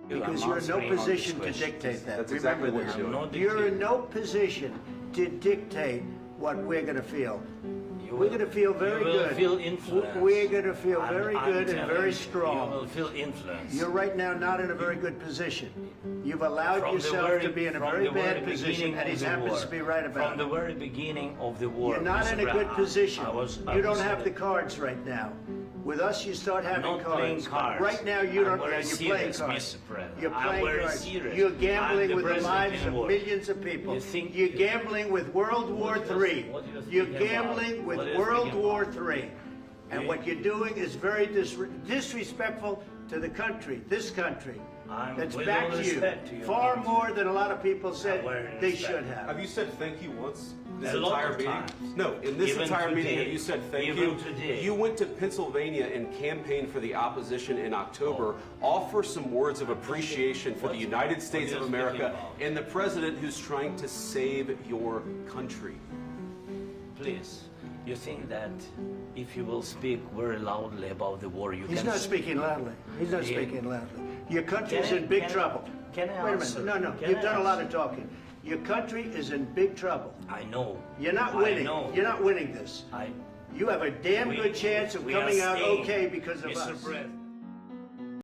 Because you're in no position to dictate that. That's exactly what Remember this. you're doing. You're in no position to dictate what we're going to feel. We're going to feel very good. You will feel influence. We're going to feel very good and very You strong. will feel influence. You're right now not in a very good position. You've allowed From the yourself very- to be in a from very the bad very position, beginning and he of the happens war. to be right about From the it. very beginning of the war. You're not Mr. in a good Brown, position. I You don't was have the cards right now. With us, you start having not playing cards. cards. Right now, you I'm don't. very You're playing serious, cards. Mr. President. You're I'm playing very cards. serious. You're I'm gambling the with the president lives in of war. millions of people. You think- You're gambling with World War III. What do you think You're about? gambling with What do you World think War about? III. And what you're doing is very disrespectful to the country, this country. That's with back all to you. respect to your Far country. more than a lot of people said very they respect. should have. Have you said thank you once? This A lot entire of meeting? times. No, in this Even entire meeting, today. have you said thank Even you? today. You went to Pennsylvania and campaigned for the opposition in October. Offer some words of appreciation for the United States of you America speaking about? and the president who's trying to save your country. Please, you think that if you will speak very loudly about the war, you He's can... not speaking loudly. He's not Yeah. speaking loudly. Your country's Can I- in big can I- trouble. can I Wait a answer? minute. No, Can you've I done a lot answer? of talking. Your country is in big trouble. I know. You're not I winning. know. You're not winning this. You have a damn We- good chance of we are coming out staying, okay because of Mr. us. President.